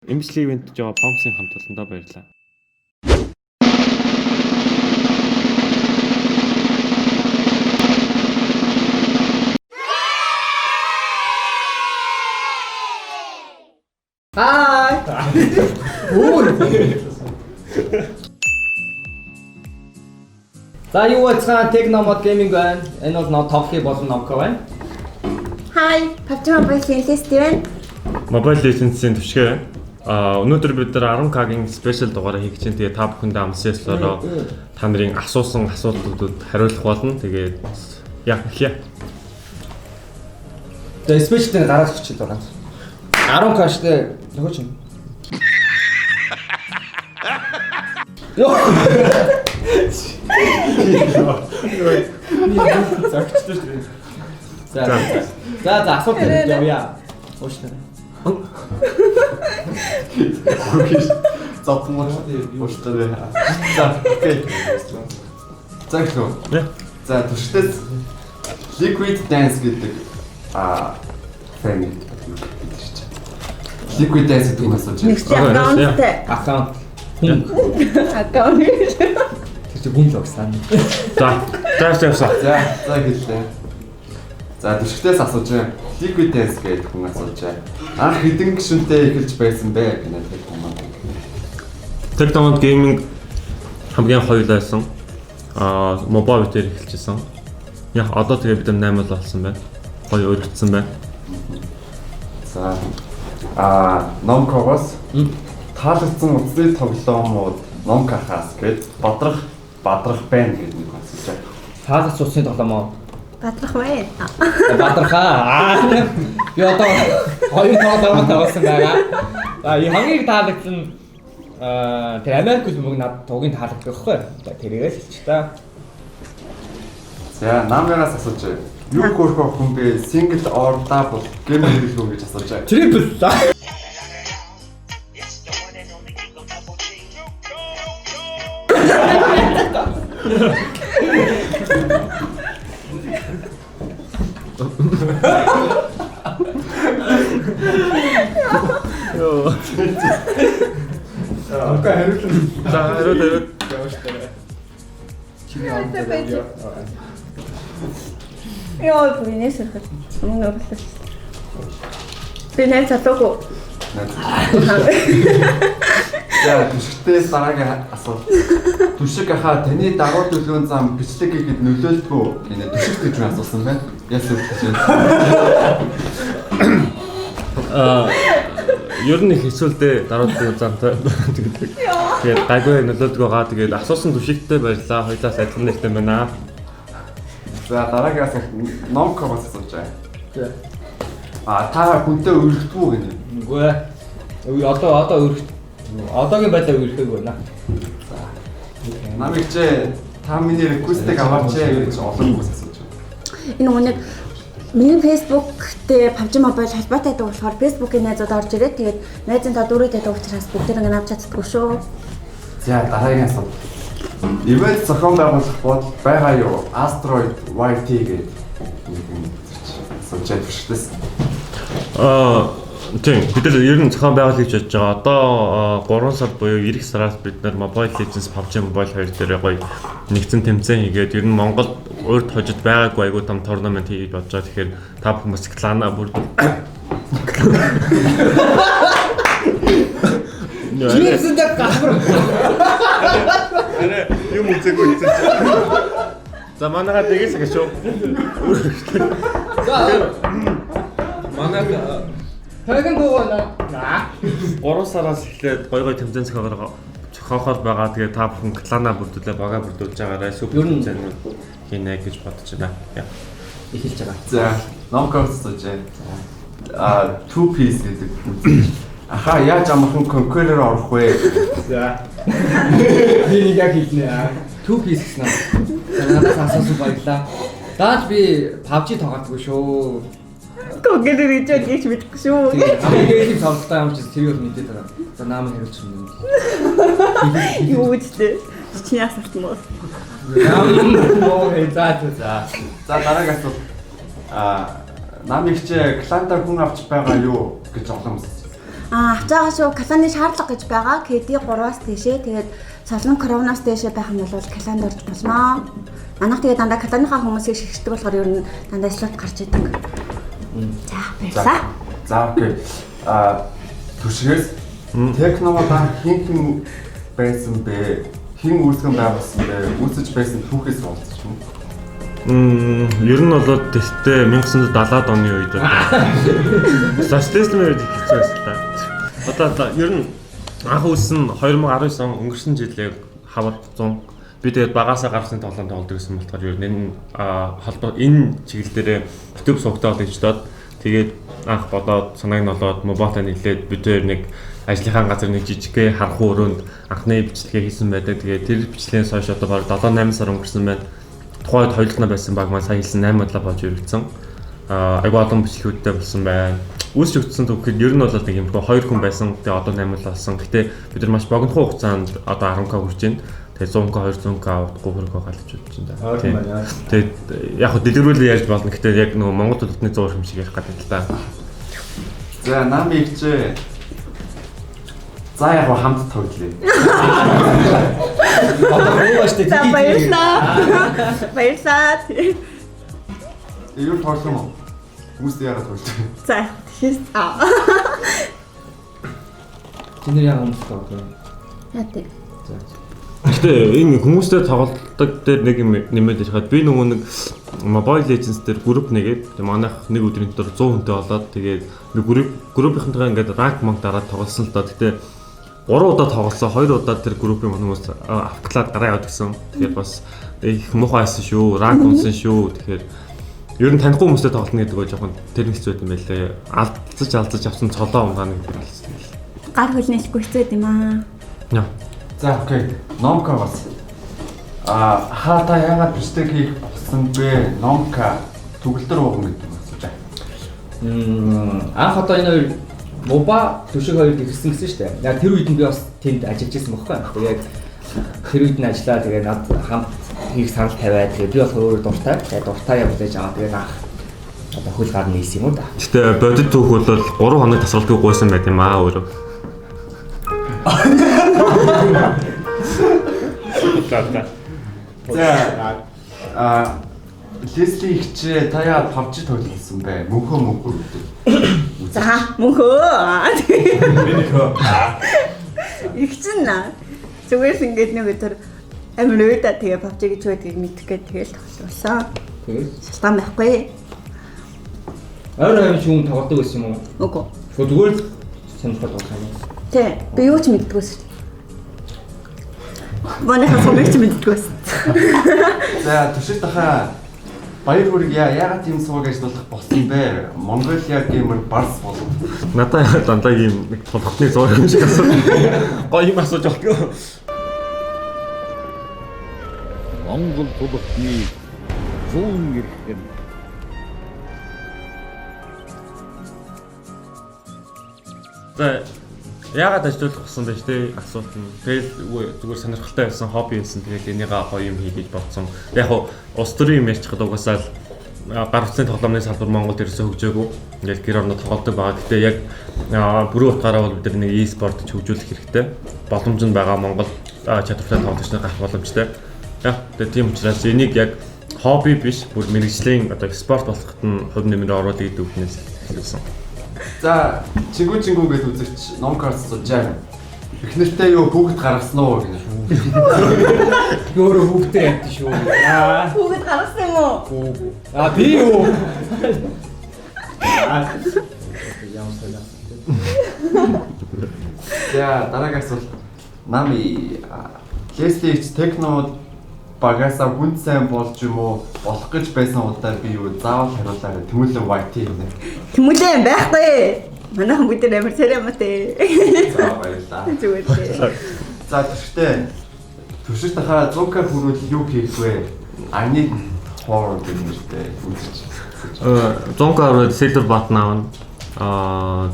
Эмчлийн ивент жоо Помсын хамт олондоо баярлалаа. Hi. За юу яцхан Technomod Gaming байна. Энэ бол ном тоглохын болон номко байна. Hi, PUBG Mobile Legends байна. Mobile Legends-ийн түвшгээ. Өнөөдөр бид нар 10K-гийн спешиал дугаараа хийх чинь тэгээ та бүхэндээ амсъяслаараа та нарын асуусан асуултуудад хариулах болно. Тэгээд яа. Тэгээ спешиалтэй гараад өчөд байгаа. 10k штэ нөхөч юм. Йоо. За асуулт явъя. Ууштай. Ууштай. За окей. За гэх. За түштэс Liquid Dance гэдэг фрейм Liquid Dance гэдэг нь асууж Нэг Аккаунт. аккаунт. Тэр хүн л огсан. За хэллээ. За түшгтээс асууж байна. Liquid Dance гэдэг хүн асууж байна. Анх хэдэн гишүүнтэй эхэлж байсан бэ гэнэ тэр хүмүүс. Technomod Gaming хамгийн хоёулайсан. Mobile дээр эхэлжсэн. Яа одоо тэгээ бид 8 болсон байна. Гоё өргөцсөн байна. За Номкогоос таалагдсан утасны тоглоомууд Номкахаас гээд Бадрах байна гэдэг нэг асууж байна. Таалгац усны тоглоом уу? Бадрах байна. Бадрахаа. Би одоо хоёр тоглоом тавьсан байгаа. Хамгийн таалагдсан тэр Америк мөг над тугийн таалагддаг байхгүй. Тэрээс хэлчих та. За намраас асууж байна. Юу хөөрхөө хүн бэ? Single or double гэмээр хэлэх үү гэж асууж байна. Triple. Окей, хариулт. Яа, бинээс хэрэг. Мөн өрлөө. Би нэг цатаагүй. За түшгтээс дараагийн асуулт. Түшиг ахаа таны дагуу төлөвлөн зам бичлэг хийхэд нөлөөлдгөө гэнэ түшиг гэж асуусан байна. Яс үлдэж байна. Ер нь их хэцүүлдэ дараагийн замтай гэдэг. Тэгээд гайгүй нөлөөлдөг байгаа. Тэгээд асуусан түвшигтэй баярлаа. Хоёлаас адилхан нэртэй байна. За дараагийн асуулт Номкогоос асууж байна. Та хүнтэй өргөдгөө гэнэ. Үгүй ээ. Одоо одоогийн байдлаар үргэлжлэх байна. Намайг ч та миний реквестыг аваач гэж олон хүмүүс асууж байна. Энэ үнэг миний Facebook дээр PUBG Mobile холбоотой байдаг болохоор Facebook-ийн найзууд орж ирээд тэгээд найзын та дөрөв байдаг учраас бүгд ингэ авч чаддгүй шүү. За дараагийн асуулт. Ивент зохион байгуулах бодол байгаа юу? Asteroid YT гэдэг асууж байна. Тийм бид нар ер нь зохион байгуулах гэж бодож байгаа. Одоо 3 сар буюу эх сараас бид нар Mobile Legends PUBG Mobile 2 дээр гоё нэгдсэн тэмцээн хийгээд ер нь Монгол урд хожид байгаагүй айгуу том турнамент хийж бодож байгаа. Тэгэхээр та хүмүүс клана бүр Чийсэн дээр гахар. юм үзээгүй хэлсэн чинь. За манайхаа дэгээс гэж шүү. За манай Тэгэн гоона. 3 сараас эхлээд гой тэмцээн зохиохоор байгаа. Тэгээ та бүхэн клана бүрдүүлээ бага бүрдүүлж байгаарай. Супер тэмцээн хийнэ гэж бодож байна. Эхэлж байгаа. За Номкогоос асууж байна. Two piece гэдэг. Аха яаж амархан конкурер орох вэ? За. Би нэг яг хэлнэ. Two piece гэсэн юм. Надаас асуусан баярлаа. Дааж би PUBG тоглохгүй шүү. Гэгэр гэж мэдгүй шүү. Тэгээд ийм тоглолттой юм чи тэр юу мэдээд байгаа. За наам хариулж юм. Юу үстэй. Чиний асуулт мөн. За. За дараагийн асуулт. Намайг ч клантаар хүн авч байгаа юу гэж олон хүмүүс. авч байгаа шүү. Календарын шаардлага гэж байгаа. KD 3-аас дээшээ тэгээд солон коронавироос дээшээ байх нь бол календард болно. Манайх тэгээд дандаа календарынхаа хүмүүсийг шигшдэг болохоор ер нь дандаа слот гарч идэг. За баярлалаа. За окей. Түшгээс техномодаа хин байсан бэ? Хин үүсгэн байгуулсан бэ? Үүсэж байсан түүхээс уулзч юм. Ер нь бол тэгтээ 1970-аад оны үед социализмын үед хэлсэн байсан та. Одоо ер нь анх үүссэн 2019 он өнгөрсөн жилээр хавар 100 би тэгээд багасаа гарсан тоглоом тоглодог гэсэн болохоор ер нь энэ холбоо энэ чиглэл дээр YouTube суугтаа болж доод тэгээд анх бодоод санааг нь болоод мобилтаа нийлээд бид хоёр нэг ажлынхаа газар нэг жижигхэн хархуу өрөөнд анхны бичлэгээ хийсэн байдаг. Тэгээд тэр бичлэгээс хойш одоо бараг 7-8 сар өнгөрсөн байна. Тухайд хоёулаа байсан баг маань сая хэлсэн 8 бодлоо болж ирсэн. Айгуу олон бичлэгүүдтэй болсон байна. Үүсч өгсөн түүхэд ер нь бол нэг юм 2 хүн байсан. Тэгээ одоо 8 бол болсон. Гэтэ бид нар маш богинохон хугацаанд одоо 10k хүрч байна. Тэгээ 100k 200k авахгүй хөрөнгө галж өгч байна. Тэгээд яг хөө дэлгэрүүлээ ярьж болно. Гэтэ яг нөгөө Монгол төлөвтний 100 юм шиг ярих гэдэг л та. За нам ихчээ. За яг хамт тоглоё. Одоо гооштой тэгээд Баярлалаа. Юу тоглох юм? Хүмүүст яагаад тоглож байна? За тэгээс чиний яг юм тоглоо. яа тий. Гэтэ энэ хүмүүстэй тоглолтог дээр нэг юм нэмээд яхад би нөгөө нэг Mobile Legends дээр групп нэгээд манайх нэг өдрийн дотор 100 хүнтэй болоод тэгээд би группийнхэнтэйгээ ингээд rank monk дараад тоглосон л доо. Гэтэ 3 удаа тоглосон, 2 удаа тэр группийн хүмүүс автоклаад гараа яваад гисэн. Тэгэхээр бас их муухай байсан шүү, rank унсан шүү. Тэгэхээр ер нь танихгүй хүмүүстэй тоглоно гэдэг нь жоохон тэр нэг хэцүү юм байлээ. Алдаж авсан цолоо унгаана гэдэг хэлсэн. Гар хөлнөлгүй хэцүү юм аа. Яа. За окей. Номка бас. Хаата яагаад бичдэг хийх болсон бэ? Номка төгөлдөр ууган гэдэг юм асууж байгаа. Анх одоо энэ хоёр моба төшиг хоёр ирсэн гэсэн шүү дээ. Яг тэр үед нь би бас тэнд ажиллаж байсан байхгүй. Тэгээд тэр үед нь ажиллаа. Тэгээд над хамт хийх санал тавиад тэгээд би бас өөрөө дуртай. Тэгээд дуртай явуулж аваа. Тэгээд анх одоо хөл гар нээсэн юм уу да. Гэтэ бодит түүх бол 3 хоног тасралтгүй гуйсан байт юм аа өөрөө. За Лесли ихчээ та яа PUBG тоглосон бэ? Мөнхөө үү? За мөнхөө. Их чинь зүгээр л ингээд нэг өдөр амир өөдөө тэгээ PUBG гэж байдгийг мэдэх гээд тэгэл тоглосон. Тэгээд Шалтгаан байхгүй. ойр хавь шүүн тоглодог байсан юм уу? Үгүй. Зүгээр л сонирхол болсон юм. Тэ би юу ч мэддэггүйс. Манайхаа собигч мэддэггүйс. За төшөлт хаа баяр хүрэг яагаад тийм сууг ажиллах болсон бэ? Mongolia Gamer Bars болов. Надаа яа дандаа ийм нэг толготны зураг юм шиг асуу. Гоё юм асууж болтгоо. Монгол тулхны зүүн эрхэн За яагаад ажиллах болсон бэ те асуулт нь. Тэгэл зүгээр сонирхолтой байсан, хобби байсан. Тэгэл энийгээ гоё юм хий гэж бодсон. Яг нь улс төрийн юм ярьчихад угаасаа л гар утсны тоглоомны салбар Монголд ерөөсөө хөгжөөгүй. Ингээл гэр орнод тоглодог байгаа. Гэтэ яг бүрэн утгаараа бол бид нэг e-спорт гэж хөгжүүлэх хэрэгтэй. Боломж нь байгаа Монгол чадвартай тоглогч нар гарах боломжтой. Яг тэгээ тийм учраас энийг яг хобби биш, бүр мэргэжлийн одоо спорт болоход нь хувь нэмрээ оруулах гэдэг үгнээс хэлсэн. За чингүү гэж үзэгч Номкарс суулжаа. Их нэртэй юу бүгд гаргасан уу гэнэ. Өөрөө хүүхдээ ядчих шүү. Хүүхэд гаргасан юм уу? Би юу? За дараагаас бол нами Лесли техно багасаа хүн сайн болж юм уу болох гэж байсан удаа би юу заавал хариулаарай. Тэмүүлэн YT гэнэ. Тэмүүлэн байхгүй. Манайхан бүгд амар царайматай. За баярлалаа. Зүгээр дээ. За төшөлт хаа 100к хүрүүл юу хийх вэ? I need more гэх нэртэй үзэж. 100k silver button аавна.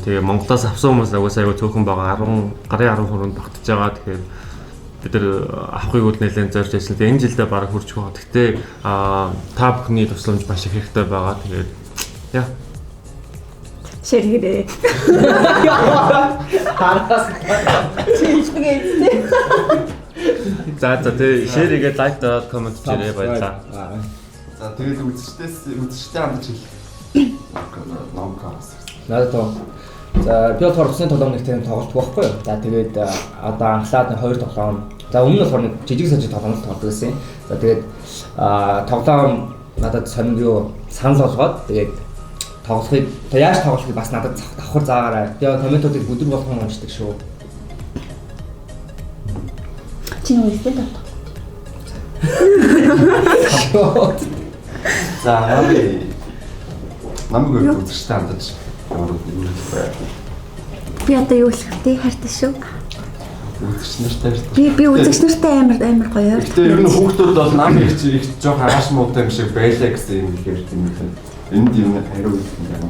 Тэгээ Монголоос авсан хүмүүс агуулсаа аягүй цөөхөн байгаа 10 хүрээнд багтаж байгаа. Тэгэхээр бид нар авахыг үл нэлээд зорж байсан. Тэгээ энэ жилдээ бараг хүрч байгаа. Гэхдээ та бүхний тусламж маш их хэрэгтэй байгаа. Тэгээд яа. Ширгэрээ. Хараас Чийгээс. За тэгээ шеэрэгээ лайк дараад комент хийрээ баярлаа. За тэгээд үзэгчтэй хандаж хэл. Номкаас. Надад тоо. За би болохоор усны тоглоом нэг тийм тоглолт байхгүй юу? За тэгээд одоо анхлаад 2 тоглоом. За өмнө нь болохоор нэг жижиг сажиг тоглоом тоглож байсан. За тэгээд тоглоом надад сонир юу санал болгоод тэгээд тоглохыг яаж тоглохыг бас надад давхар заагаарай. Би комментуудыг бүдэр болгон уншдаг шүү. Чи нүгтэй тоо. За намайг үзэгчтэй хандаж яваад Би одоо юу хэлэх вэ? Хайртай шүү. үзэгч нартай. Би үзэгч нартай амар гоё. Гэтэ ер нь хүүхдүүд бол нам их жоох ааш муутай юм шиг байлаа гэсэн юм ихээр тийм үү. Энд юм хариу өгөх юм байна.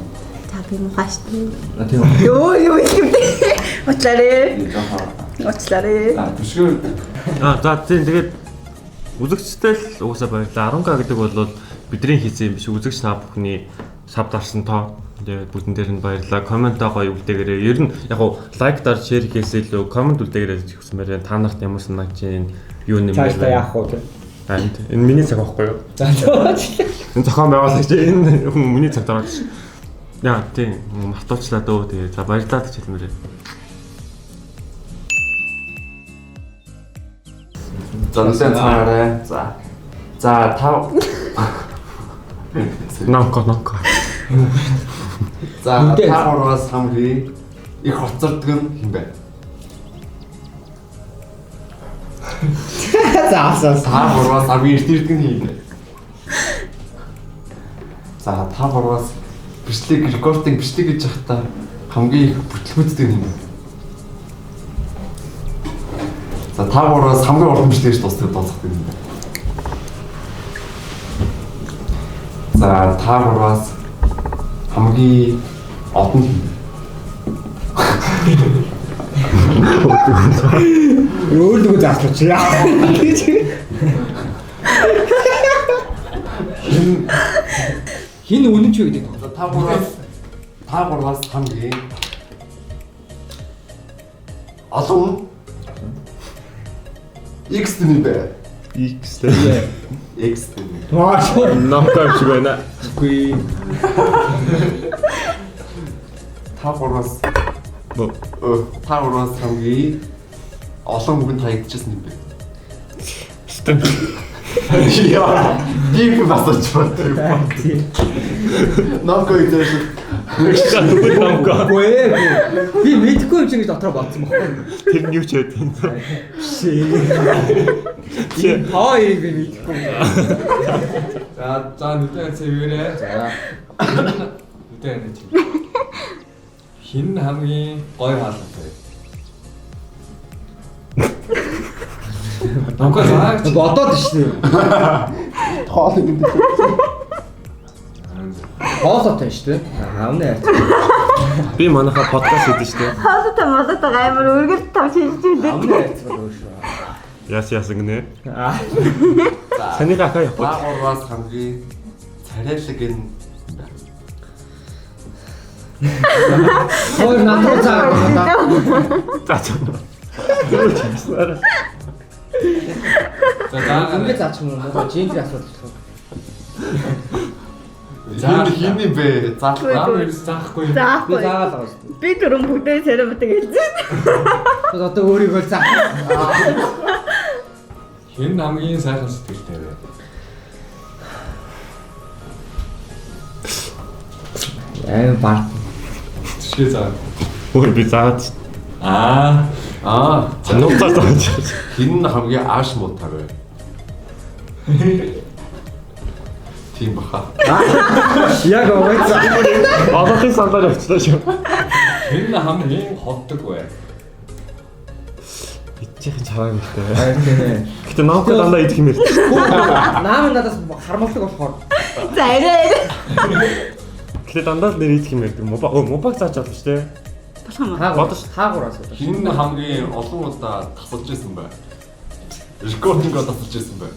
Та би мухаш тийм. Тийм. Юу хэлэх вэ? Утлаарэ. Утлаарэ. Түшгүй. За тийм тэгээд үзэгчтэй л уусаа баярлаа. 10k гэдэг бол бидний хийсэн юм биш. Үзэгч та бүхний сав дарсан тоо. Тэгээд бүгдэн дээр нь баярлалаа. Комментаа гоё үлдээгээрэй. Ер нь яг уу лайк даар шеэр хийхээс илүү коммент үлдээгээрэй гэж хүсмээр байна. Та нарт ямар санагч юм юу нэмэр Цаашдаа яах вэ? энэ миний цаг байхгүй юу? За тооч. Энэ зохион байгуулагч энэ хүн миний цаг дараач. Яа тийм мартуучлаа дөө тэгээ. За баярлалаа гэж хэлмээрээ. Зонлэн цаарай. За тав. Нонко. За та гураас хамгийн их хоцордог нь хэн бэ? За асаас. Та гураас хамгийн эртэрдэг нь хэн бэ? За та гураас рекординг бичлэг гэж явахдаа хамгийн их бүтлгүүддэг нь хэн бэ? За та гураас хамгийн уран бичлэгч дуусдаг юм бэ? За та гураас хамгийн одон Өөрлөгөө заалууч яа. Хин үнэн ч юу гэдэг вэ? та гураас хамгийн олон X дэмий бэ? X X дэмий. Маш нонко шиг байна. үгүй. Та гураас хамгийн олон хүнд хаягдчихсан юм бэ? Яа, би басаач байна. Нонко идэж. Нонко. Би мэдгүй юм шиг дотроо бодсон байхгүй. Тэр нь юу ч яд юм. Хоёрыг би мэдгүй. За нүдэн цэвэрээ. За. Нүдэн нэг. Хин хамгийн гоё хаалгатай. Нонко заач. Бодоод шүү. Хоол идэв. Хоолойтой шүү дээ. Аавны хайр. Би манайха подкаст хийдэж штэ. Хаалта молот амар өргөл тавч хийж үлдээ. Аавны хайр бол шүү. Яс гинэ. Санийга ахаа явах. Та гураас хамгийн царайлаг энэ Хоёр надад цаа. За. Юу ч хийснээр. За Ингээд заачих юм уу? Жинхэнэ асуудал шүү. хин бэ? намайг заахгүй. Би Заахгүй. заагаал байгаа шүү. Би түрүүн бүгдээ царайбатаг хэлсэн. Би одоо өөрийгөө заа. Хин хамгийн сайхан сэтгэлтэй вэ? Яа баг. Тэшээ заа. Өөр би заагаад нууцаа зааж. Хин хамгийн ааш муутай вэ? Тийм баха. Яг ууцаа. Одоогийн сандаар явчлаа шүү. Хин хамгийн ходдог вэ? Ичээхэн чаваа юм штэ. Хайр тийм. Гэтэ нонко дандаа идэх юм ярь. Наам надаас харамсдаг болохоор. За арай. Гэтэ дандаа л нэр идэх юм ярь. Мобаг зааж болно штэ. Болох юм уу? Хаагураас. Хин хамгийн олон удаа тасалж байсан бай. Рекординг тасалж байсан бай.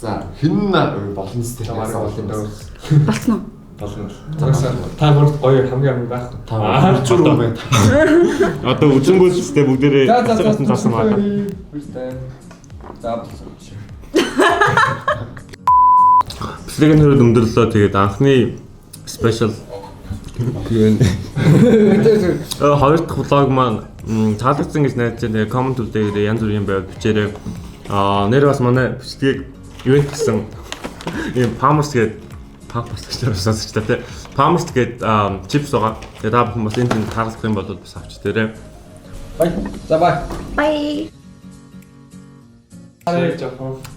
За хин болон сте. Болцсон уу? болно. Цагаасаа та бүрд гоё хамгийн байх. Та чүр юм байна. Одоо үзэнгүүстэй бүгдээрээ цацсан цасан байна. За Бэлгийн хөрөд өндөрлөө тэгээд анхны спешиал хоёр дахь влог маань таалагдсан гэж найдаж байна. Тэгээд коммент үлдээгээд янз бүрийн байв бичээрэй. Нэр бас манай бичлэгийг ивент гэсэн ийм Palmers гэдэг гэж сонсогчлаа тий. Palmers гэдэг чипс байгаа. Тэгээд та бүхэн бас энэ таалагдах юм бол бас авч дээрээ. бай. За бай. Бай.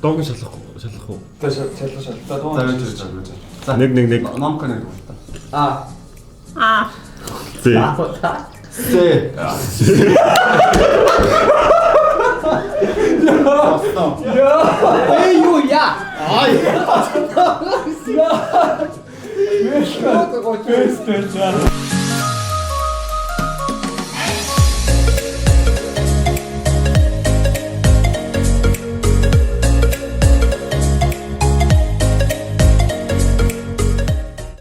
Доогийн шалах уу? За Нэг. номко нэг. Зэ. Сэ. Эй юу я. Ай. Я. Мешка.